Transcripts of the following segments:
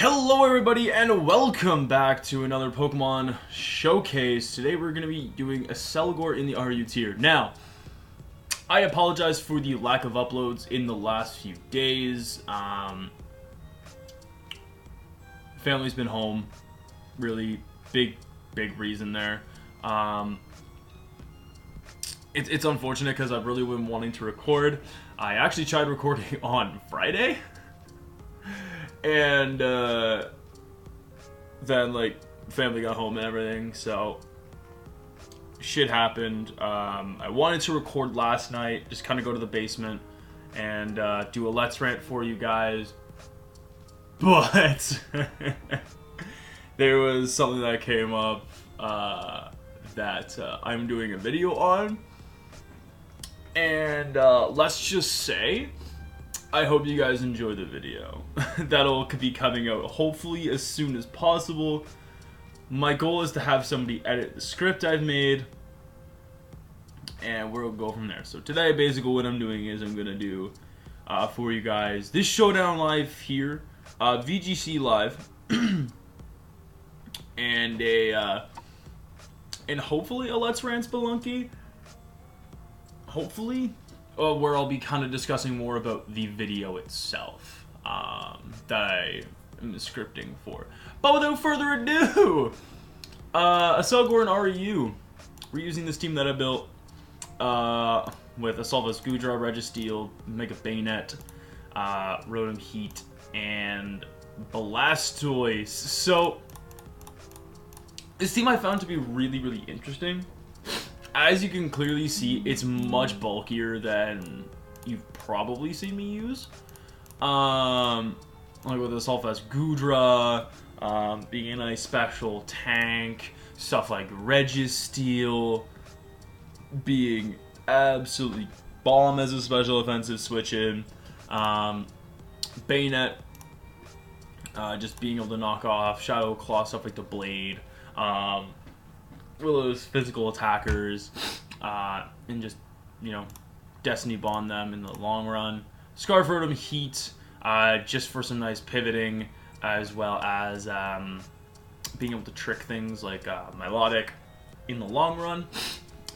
Hello everybody and welcome back to another Pokemon Showcase. Today we're going to be doing Accelgor in the RU tier. Now, I apologize for the lack of uploads in the last few days. Family's been home. Really big reason there. It's unfortunate because I've really been wanting to record. I actually tried recording on Friday. And then like family got home and everything, so shit happened. I wanted to record last night, just kind of go to the basement and do a Let's Rant for you guys, but there was something that came up that I'm doing a video on, and let's just say I hope you guys enjoy the video. That'll be coming out hopefully as soon as possible. My goal is to have somebody edit the script I've made, and we'll go from there. So today, basically what I'm doing is I'm gonna do for you guys this showdown live here, VGC live, and hopefully a Let's Rant Spelunky. Hopefully. Where I'll be kind of discussing more about the video itself that I am scripting for. But without further ado, Accelgor and RU. We're using this team that I built with Accelgor Showcase Registeel, Mega Bayonet, Rotom Heat, and Blastoise. So this team I found to be really interesting. As you can clearly see, it's much bulkier than you've probably seen me use. Like with the Sulfast Gudra, being a nice special tank, stuff like Registeel, being absolutely bomb as a special offensive switch-in, Bayonet, just being able to knock off Shadow Claw, stuff like the Blade, those physical attackers, and just, you know, Destiny Bond them in the long run. Scarf Rotom Heat, just for some nice pivoting, as well as being able to trick things like Milotic in the long run.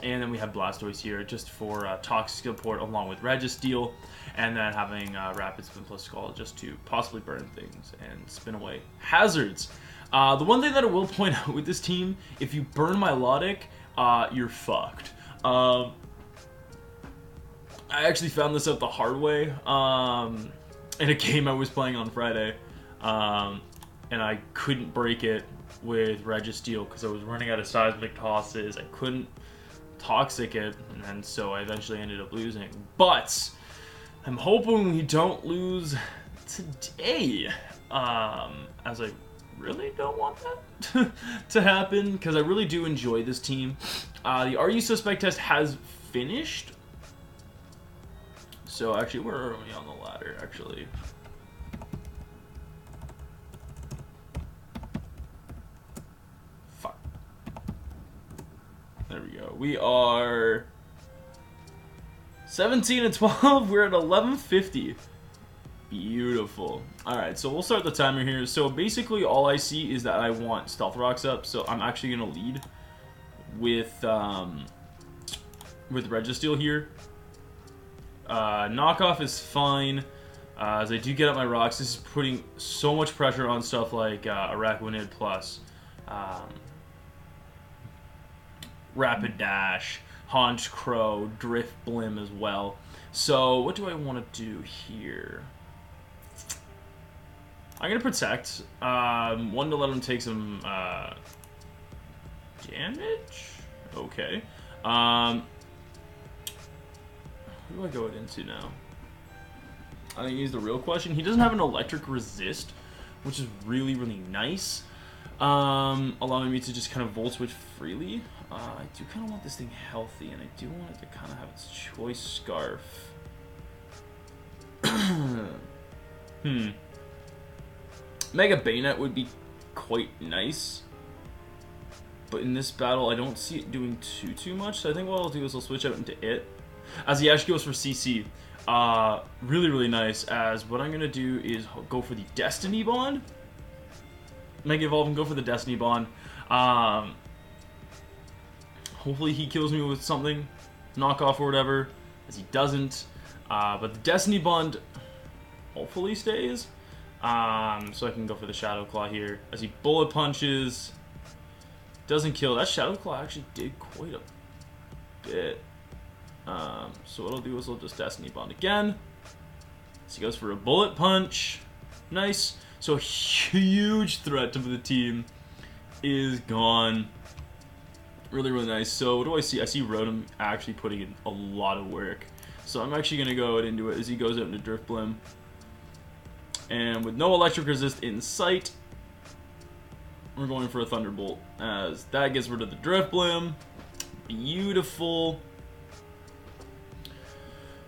And then we have Blastoise here just for toxic support along with Registeel, and then having Rapid Spin plus Scald just to possibly burn things and spin away hazards. The one thing that I will point out with this team, if you burn Milotic, you're fucked. I actually found this out the hard way in a game I was playing on Friday, and I couldn't break it with Registeel because I was running out of seismic tosses. I couldn't toxic it, and so I eventually ended up losing. But I'm hoping we don't lose today, as I really don't want that to happen, because I really do enjoy this team. The RU Suspect test has finished. So actually, where are we on the ladder, actually? Fuck. There we go. We are 17 and 12. We're at 1150. Beautiful. Alright, so we'll start the timer here. So basically all I see is that I want Stealth Rocks up, so I'm actually going to lead with Registeel here. Knockoff is fine, as I do get up my rocks. This is putting so much pressure on stuff like Araquanid plus Rapid Dash, Haunch Crow, Drift Blim as well. So what do I want to do here? I'm going to Protect. One to let him take some damage? Okay. Who do I go into now? I think he's the real question. He doesn't have an electric resist, which is really nice. Allowing me to just kind of Volt Switch freely. I do kind of want this thing healthy, and I do want it to kind of have its choice Scarf. Mega Bayonet would be quite nice, but in this battle I don't see it doing too much, so I think what I'll do is I'll switch out into it, as he actually goes for CC. Really nice, as what I'm going to do is go for the Destiny Bond, Mega Evolve and go for the Destiny Bond. Hopefully he kills me with something, knockoff or whatever, as he doesn't. But the Destiny Bond hopefully stays. So I can go for the Shadow Claw here. As he bullet punches, doesn't kill. That Shadow Claw actually did quite a bit. So what I'll do is I'll just Destiny Bond again. So he goes for a bullet punch. Nice. So a huge threat to the team is gone. Really, really nice. So what do I see? I see Rotom actually putting in a lot of work. So I'm actually going to go into it as he goes out into Drift Blim. And with no electric resist in sight, we're going for a Thunderbolt, as that gets rid of the Drift Blim. Beautiful.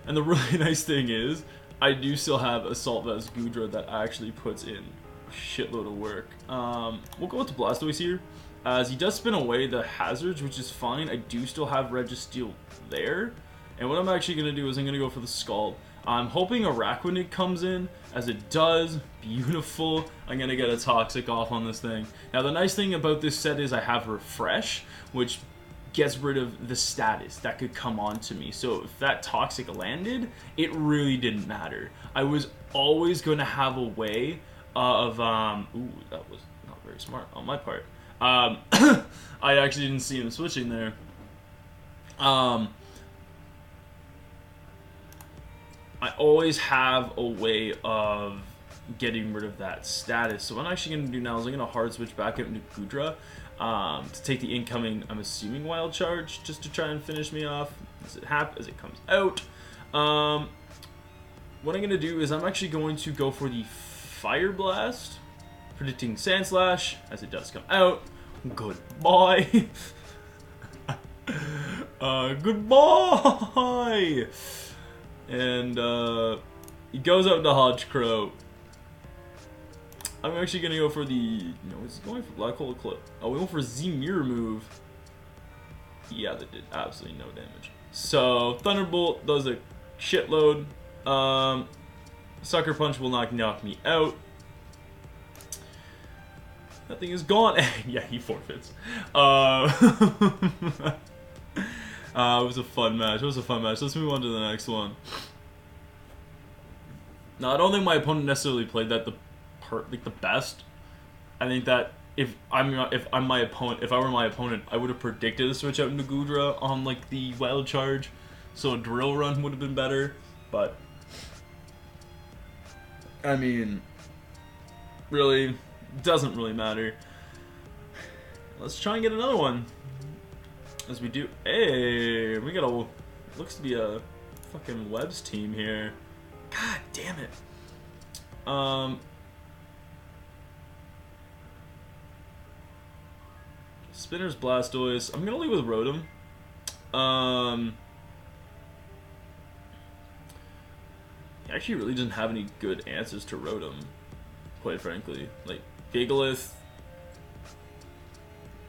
And the really nice thing is, I do still have Assault Vest Goodra that actually puts in a shitload of work. We'll go with the Blastoise here, as he does spin away the hazards, which is fine. I do still have Registeel there. And what I'm actually going to do is I'm going to go for the Scald. I'm hoping Araquanid comes in, as it does. Beautiful. I'm going to get a Toxic off on this thing. Now, the nice thing about this set is I have Refresh, which gets rid of the status that could come on to me. So if that Toxic landed, it really didn't matter. I was always going to have a way of... ooh, that was not very smart on my part. I actually didn't see him switching there. I always have a way of getting rid of that status. So what I'm actually going to do now is I'm going to hard switch back out into Goodra to take the incoming, I'm assuming, Wild Charge, just to try and finish me off as it comes out. What I'm going to do is I'm actually going to go for the Fire Blast, predicting Sand Slash as it does come out. Goodbye. Goodbye. And he goes out to Hodgecrow. I'm actually going to go for the... No, he's going for Black Hole Eclipse. Oh, we went for Z-Mirror move. Yeah, that did absolutely no damage. So, Thunderbolt does a shitload. Sucker Punch will not knock me out. That thing is gone. Yeah, he forfeits. It was a fun match. Let's move on to the next one. Now, I don't think my opponent necessarily played that the best. I think that if I were my opponent, I would have predicted a switch out into Goodra on like the Wild Charge, so a Drill Run would have been better. But I mean, really, doesn't really matter. Let's try and get another one. As we do, hey, we got a, looks to be a fucking Webs team here. God damn it. Spinner's Blastoise. I'm gonna leave with Rotom. He actually really doesn't have any good answers to Rotom, quite frankly. Like, Gigalith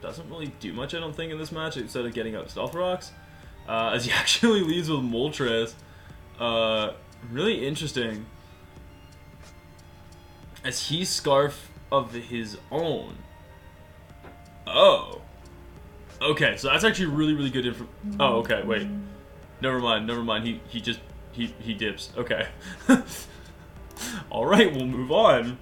doesn't really do much, I don't think, in this match, instead of getting out Stealth Rocks. As he actually leads with Moltres. Really interesting. As he's Scarf of his own. Oh. Okay, so that's actually really, really good info. Oh, okay, wait. Never mind. He dips. Okay. Alright, we'll move on.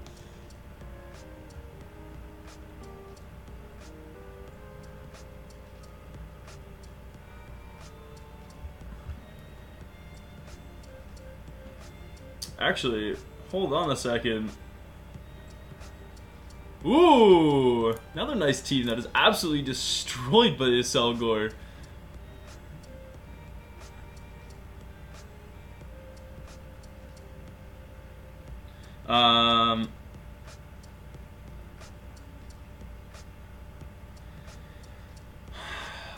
Actually, hold on a second. Ooh! Another nice team that is absolutely destroyed by this Accelgor.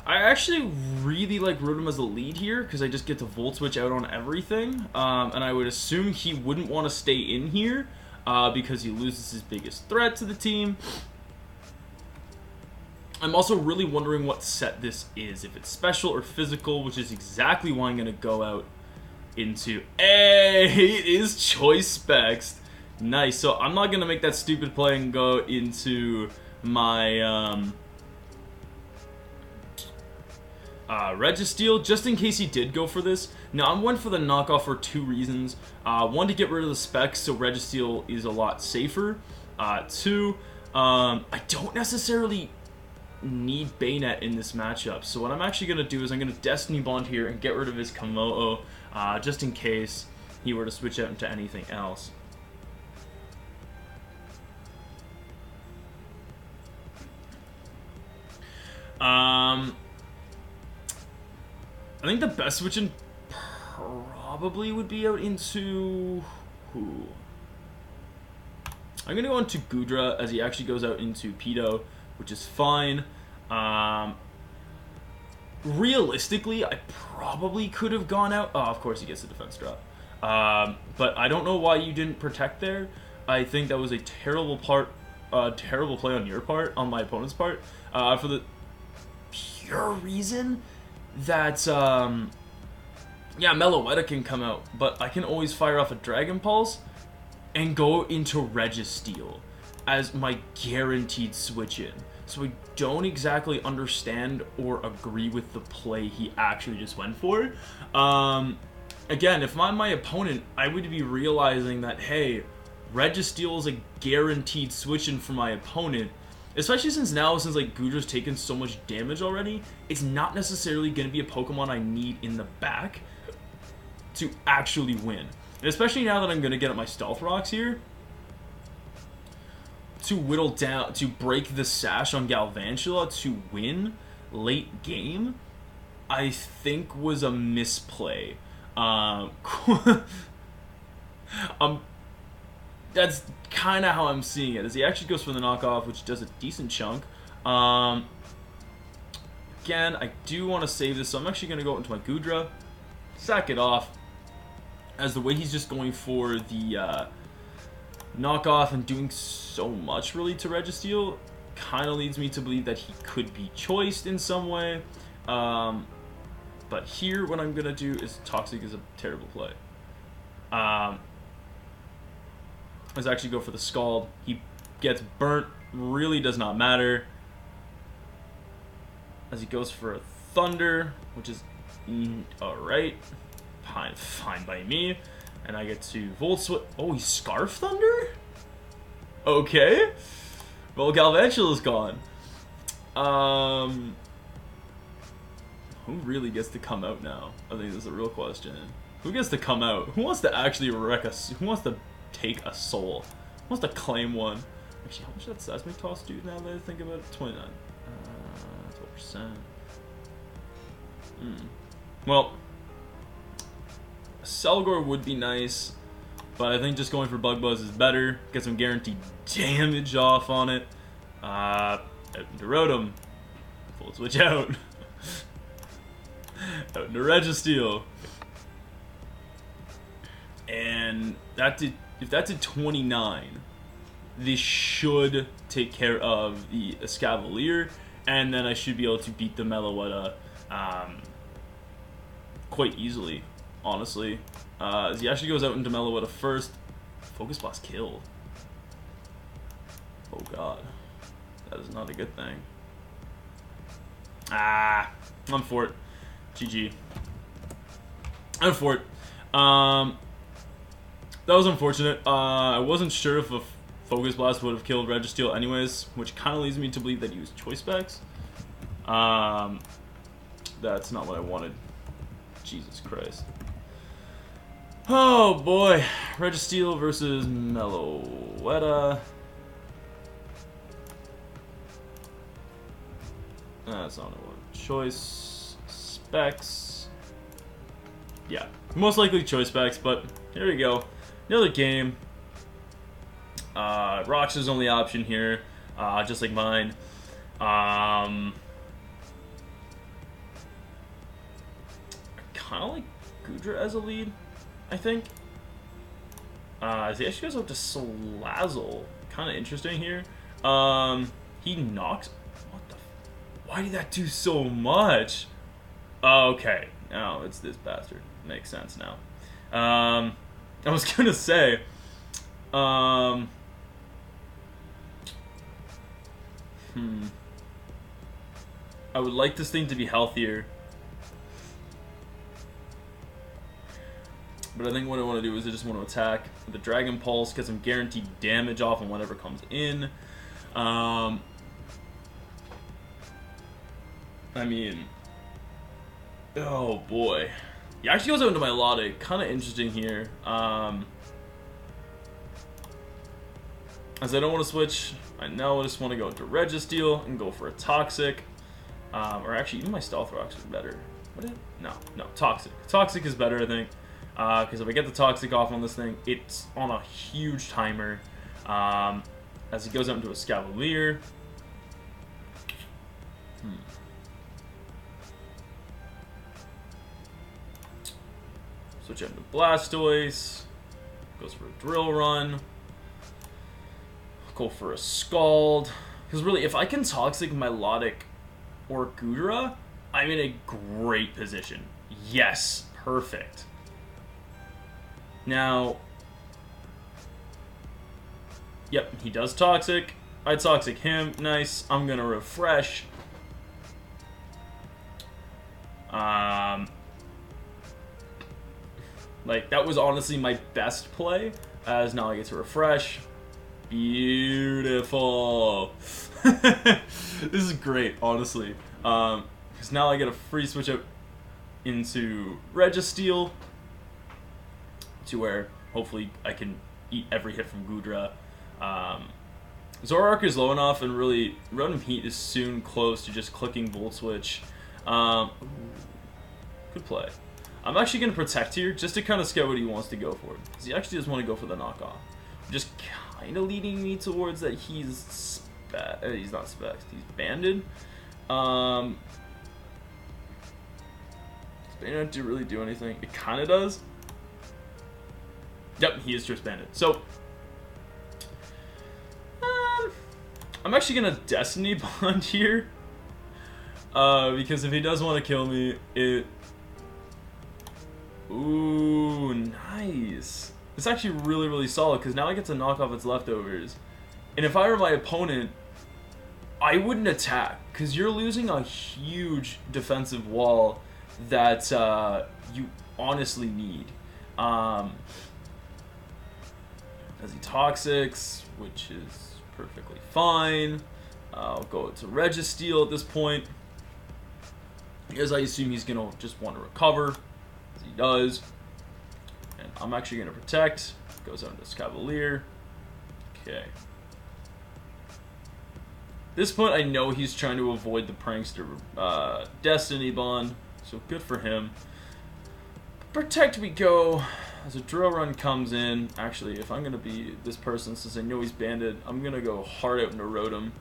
I actually really like Rotom as a lead here, because I just get to Volt Switch out on everything, and I would assume he wouldn't want to stay in here, because he loses his biggest threat to the team. I'm also really wondering what set this is, if it's special or physical, which is exactly why I'm going to go out into... Hey, it is Choice Specs. Nice. So I'm not gonna make that stupid play and go into my Registeel, just in case he did go for this. Now, I went for the knockoff for 2 reasons. One, to get rid of the specs, so Registeel is a lot safer. 2, I don't necessarily need Bayonet in this matchup. So what I'm actually going to do is I'm going to Destiny Bond here and get rid of his Komodo, just in case he were to switch out into anything else. I think the best switching probably would be out into who? I'm gonna go into Goodra as he actually goes out into Pedo, which is fine. Realistically, I probably could have gone out. Oh, of course he gets the defense drop. But I don't know why you didn't protect there. I think that was a terrible play on your part, on my opponent's part, for the pure reason that yeah, Meloetta can come out, but I can always fire off a Dragon Pulse and go into Registeel as my guaranteed switch in. So I don't exactly understand or agree with the play he actually just went for. Again, if I'm my opponent, I would be realizing that, hey, Registeel is a guaranteed switch in for my opponent. Especially since like Goodra's taken so much damage already, it's not necessarily going to be a Pokemon I need in the back to actually win. And especially now that I'm going to get up my Stealth Rocks here, to whittle down, to break the sash on Galvantula to win late game, I think was a misplay. That's kind of how I'm seeing it, as he actually goes for the knockoff, which does a decent chunk. Again, I do want to save this, so I'm actually going to go into my Goodra, sack it off, as the way he's just going for the knockoff and doing so much really to Registeel kind of leads me to believe that he could be choiced in some way. But here, what I'm going to do is Toxic is a terrible play. Let's actually go for the Scald. He gets burnt, really does not matter. As he goes for a Thunder, which is alright. Fine by me. And I get to Volt Switch. Oh, he's Scarf Thunder? Okay. Well, Galvantula's gone. Who really gets to come out now? I think that's a real question. Who gets to come out? Who wants to actually wreck us? Who wants to take a soul? Who wants to claim one? Actually, how much does that Seismic Toss do now that I think about it? 29. 12%. Well, Accelgor would be nice, but I think just going for Bug Buzz is better. Get some guaranteed damage off on it. Out into Rotom. Full switch out. Out into Registeel. And that did, if that did 29, this should take care of the Escavalier, and then I should be able to beat the Meloetta quite easily, honestly. As he actually goes out into Meloetta first. Focus Blast killed. Oh god. That is not a good thing. I'm for it. GG. I'm for it. That was unfortunate. I wasn't sure if a Focus Blast would have killed Registeel anyways, which kind of leads me to believe that he was Choice Specs. That's not what I wanted. Jesus Christ. Oh boy. Registeel versus Meloetta. That's not what I wanted. Choice Specs. Yeah. Most likely Choice Specs, but here we go. Another game. Rocks is only option here, just like mine. I kind of like Goodra as a lead, I think. As he actually goes up to Salazzle. Kind of interesting here. He knocks. What the? Why did that do so much? Okay, now it's this bastard. Makes sense now. I was gonna say, I would like this thing to be healthier. But I think what I want to do is I just want to attack with the Dragon Pulse, get some guaranteed damage off on whatever comes in. I mean, oh boy. He actually goes out into my Melodic. Kind of interesting here. As I don't want to switch, I now just want to go into Registeel and go for a Toxic. Or actually, even my Stealth Rocks are better. What? No, Toxic. Toxic is better, I think. Because if I get the Toxic off on this thing, it's on a huge timer. As he goes out into a Scavalier. Switch out into Blastoise. Goes for a Drill Run. Go for a Scald. Because really, if I can Toxic Milotic or Goodra, I'm in a great position. Yes, perfect. Now, yep, he does Toxic. I Toxic him. Nice. I'm gonna refresh. Like, that was honestly my best play, as now I get to refresh. Beautiful. This is great, honestly. Because now I get a free switch out into Registeel, to where hopefully I can eat every hit from Goodra. Zoroark is low enough, and really Rotom Heat is soon close to just clicking Volt Switch. Good play. I'm actually going to Protect here, just to kind of scout what he wants to go for. Because he actually does want to go for the knockoff. Just kind of leading me towards that he's not Specs, he's Banded. Does Banded really do anything? It kind of does. Yep, he is just Banded. So, I'm actually going to Destiny Bond here. Because if he does want to kill me, it... Ooh, nice. It's actually really, really solid, because now I get to knock off its leftovers. And if I were my opponent, I wouldn't attack, because you're losing a huge defensive wall that you honestly need. As he Toxics, which is perfectly fine. I'll go to Registeel at this point, because I assume he's going to just want to recover, as he does. And I'm actually going to Protect. Goes on to Scavalier. Okay. At this point, I know he's trying to avoid the Prankster Destiny Bond, so good for him. Protect we go. As a Drill Run comes in, actually, if I'm going to be this person, since I know he's Banded, I'm going to go hard out into Rotom.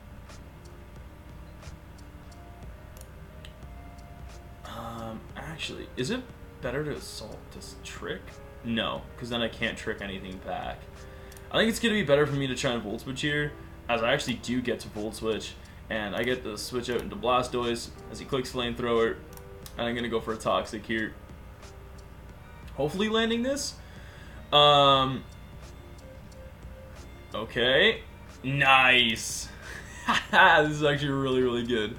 Actually, is it better to Assault this Trick? No, because then I can't trick anything back. I think it's going to be better for me to try and Volt Switch here, as I actually do get to Volt Switch, and I get to switch out into Blastoise as he clicks Flamethrower, and I'm going to go for a Toxic here. Hopefully landing this. Okay. Nice. This is actually really, really good.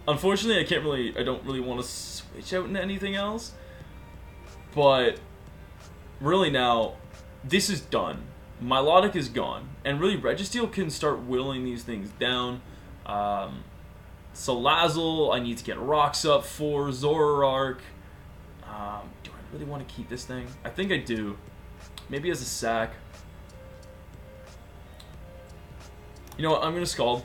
Unfortunately, I don't really want to switch out into anything else. But really now, this is done. Milotic is gone. And really, Registeel can start whittling these things down. Salazzle, I need to get rocks up for. Zoroark. Do I really want to keep this thing? I think I do. Maybe as a sack. You know what? I'm going to Scald.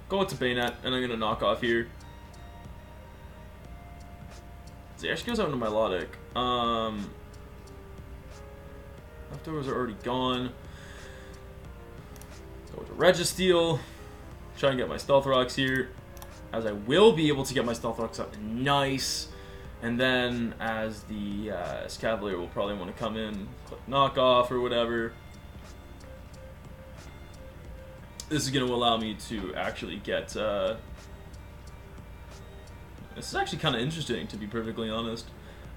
Go into Bayonet, and I'm going to knock off here. So he actually goes out into Milotic. Leftovers are already gone. Go to Registeel. Try and get my Stealth Rocks here, as I will be able to get my Stealth Rocks up. Nice. And then, as the Scavalier will probably want to come in, click Knockoff or whatever. This is going to allow me to actually get... this is actually kind of interesting, to be perfectly honest.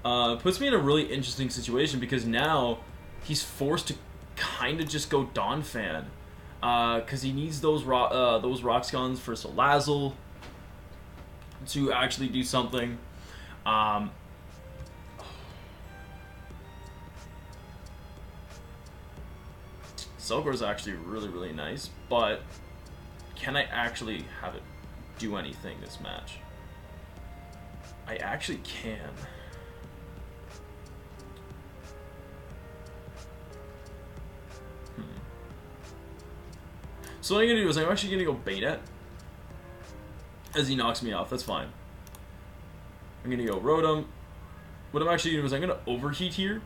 Puts me in a really interesting situation because now he's forced to kind of just go Dawn Fan. Because he needs those Rock Guns for Salazzle to actually do something. Accelgor is actually really, really nice, but can I actually have it do anything this match? I actually can. So what I'm going to do is I'm actually going to go Beta as he knocks me off. That's fine. I'm going to go Rotom. What I'm actually going to do is I'm going to overheat here,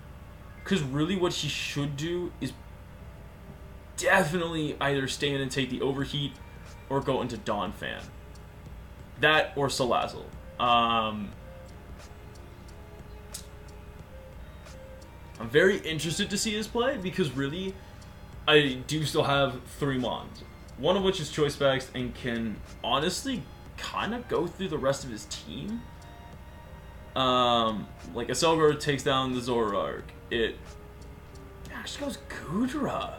because really what he should do is definitely either stay in and take the overheat or go into Dawn Fan. That or Salazzle. I'm very interested to see his play because really I do still have 3 Mons. One of which is Choice Specs and can honestly kind of go through the rest of his team. Like Accelgor takes down the Zoroark. It actually goes Goodra.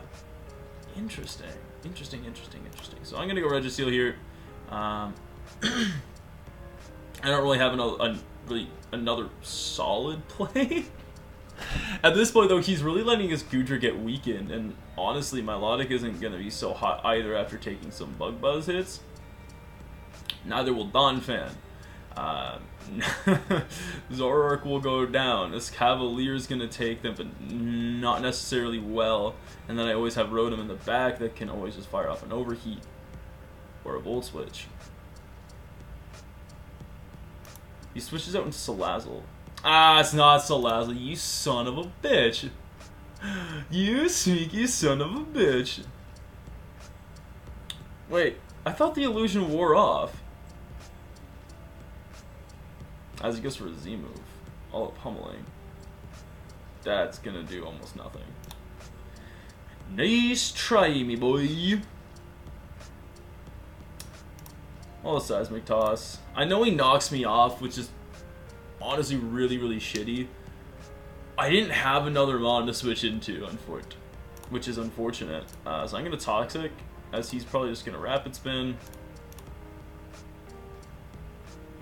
Interesting. So I'm gonna go Registeel here. I don't really have another solid play. At this point, though, he's really letting his Goodra get weakened, and honestly, Milotic isn't gonna be so hot either after taking some Bug Buzz hits. Neither will Dawn Fan. Zoroark will go down. This Cavalier's gonna take them, but not necessarily well. And then I always have Rotom in the back that can always just fire off an Overheat or a Volt Switch. He switches out into Salazzle. Ah, it's not Salazzle, you son of a bitch. You sneaky son of a bitch. Wait, I thought the illusion wore off. As he goes for a Z move. All up pummeling. That's gonna do almost nothing. Nice try, me boy. Oh, Seismic Toss. I know he knocks me off, which is honestly really, really shitty. I didn't have another Mon to switch into, which is unfortunate. So I'm going to Toxic, as he's probably just going to Rapid Spin.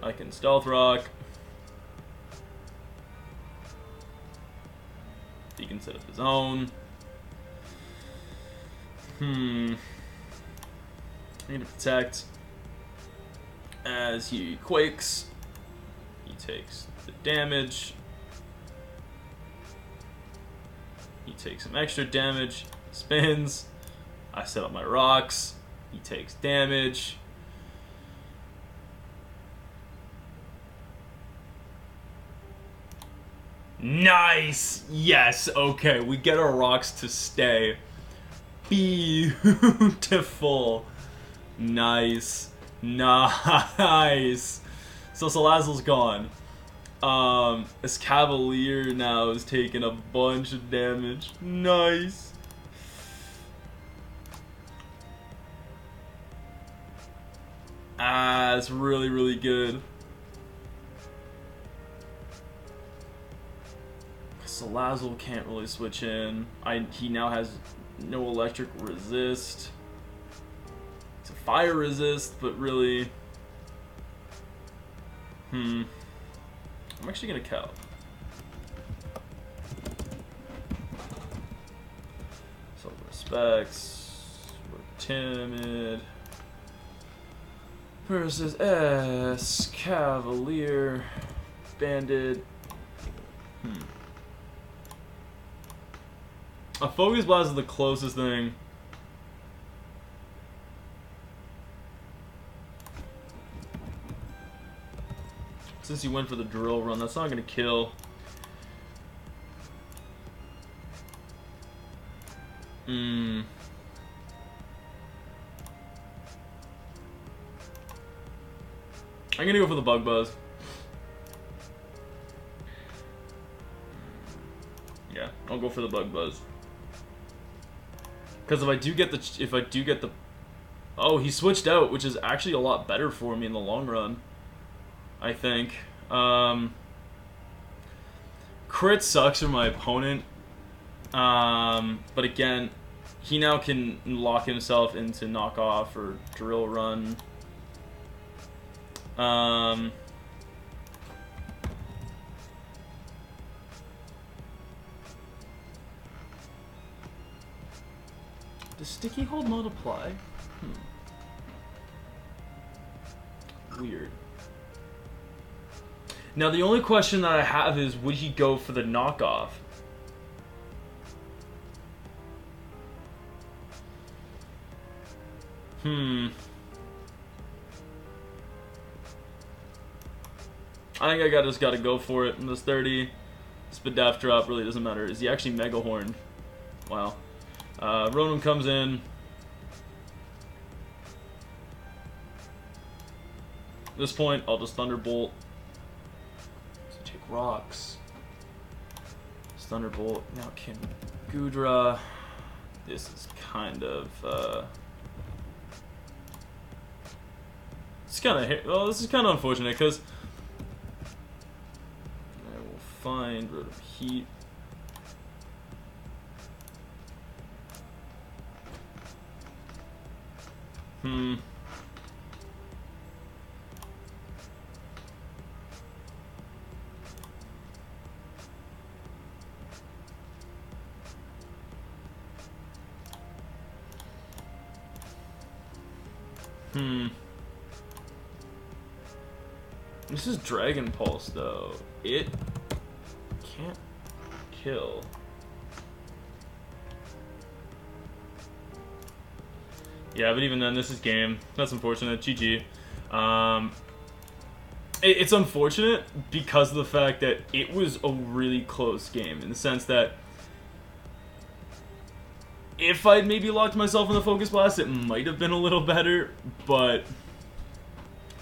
I can Stealth Rock. He can set up his own. I'm going to Protect. As he Quakes, he takes the damage. He takes some extra damage. Spins. I set up my rocks. He takes damage. Nice! Yes, okay, we get our rocks to stay. Beautiful. Nice. Nice. So Salazzle's gone. This Cavalier now is taking a bunch of damage. Nice. Ah, it's really, really good. Salazzle can't really switch in. He now has no electric resist. It's a fire resist, but really... I'm actually gonna Cow. So respects. We're timid. Versus S Cavalier Bandit. A Focus Blast is the closest thing. Since he went for the drill run, that's not gonna kill. I'm gonna go for the Bug Buzz. Yeah, I'll go for the Bug Buzz. Because if I do get the Oh, he switched out, which is actually a lot better for me in the long run, I think. Crit sucks for my opponent. But again, he now can lock himself into knockoff or drill run. Does sticky hold not apply? Weird. Now the only question that I have is, would he go for the knockoff? I think I just gotta go for it in this 30. This Def drop really doesn't matter. Is he actually Mega Horn? Wow. Ronan comes in. At this point, I'll just Thunderbolt. So take rocks. Thunderbolt. Now can Gudra. This is kind of it's kind of, well, this is kind of unfortunate because I will find rid of heat. This is Dragon Pulse, though. It can't kill. Yeah, but even then, this is game. That's unfortunate. GG. It's unfortunate because of the fact that it was a really close game, in the sense that if I'd maybe locked myself in the Focus Blast, it might have been a little better, but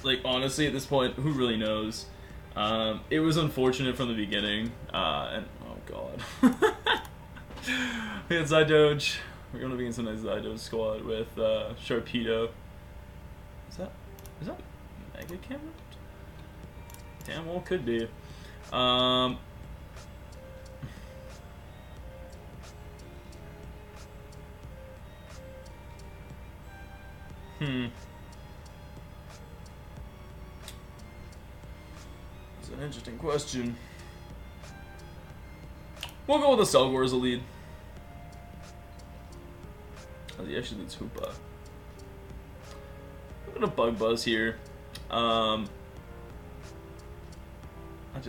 like, honestly, at this point, who really knows? It was unfortunate from the beginning, and oh god. We had Zydoge. We're gonna be in some nice Zydoge squad with Sharpedo. Is that Mega Camera? Damn well could be. It's an interesting question. We'll go with Accelgor as a lead. Oh, he actually leads Hoopa. I'm gonna Bug Buzz here. Actually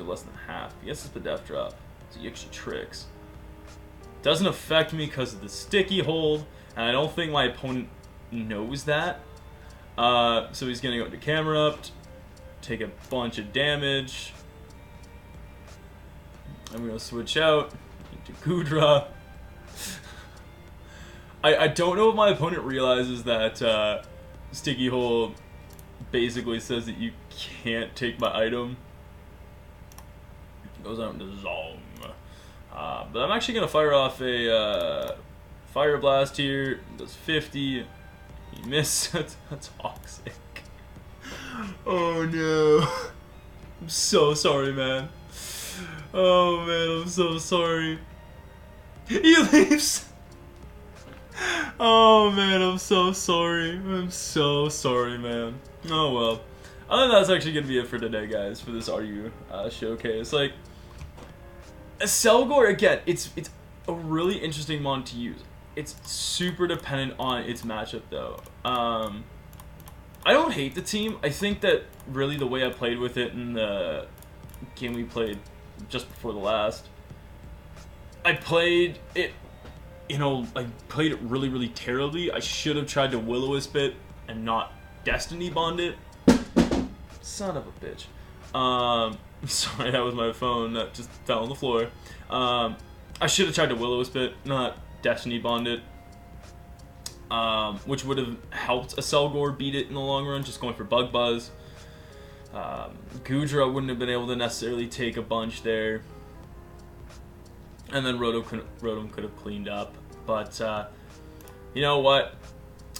less than half. He gets the Def Drop, so he actually tricks. Doesn't affect me because of the sticky hold, and I don't think my opponent knows that. So he's gonna go into Camera Up, take a bunch of damage. I'm gonna switch out into Gudra. I don't know if my opponent realizes that Sticky Hold basically says that you can't take my item. It goes out into Zong. But I'm actually gonna fire off a Fire Blast here. Does 50. He missed. That's toxic. Oh no. I'm so sorry, man. Oh man, I'm so sorry. He leaves. Oh man, I'm so sorry. I'm so sorry, man. Oh well. I think that's actually gonna be it for today, guys, for this RU showcase. Like, Accelgor, again, it's a really interesting mon to use. It's super dependent on its matchup, though. I don't hate the team. I think that really the way I played with it in the game we played just before the last, I played it, you know, I played it really, really terribly. I should have tried to Will-O-Wisp it and not Destiny Bond it. Son of a bitch. Sorry, that was my phone that just fell on the floor. I should have tried to Will-O-Wisp it, not Destiny Bond it. Which would have helped Accelgor beat it in the long run, just going for Bug Buzz. Gudra wouldn't have been able to necessarily take a bunch there. And then Rotom could have cleaned up. But, you know what?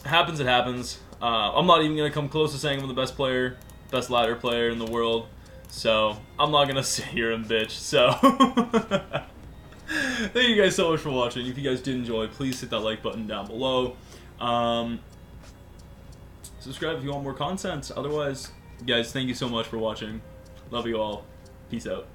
Happens, it happens. I'm not even going to come close to saying I'm the best player, best ladder player in the world. So, I'm not going to sit here and bitch. So, thank you guys so much for watching. If you guys did enjoy, please hit that like button down below. Subscribe if you want more content. Otherwise, guys, thank you so much for watching. Love you all. Peace out.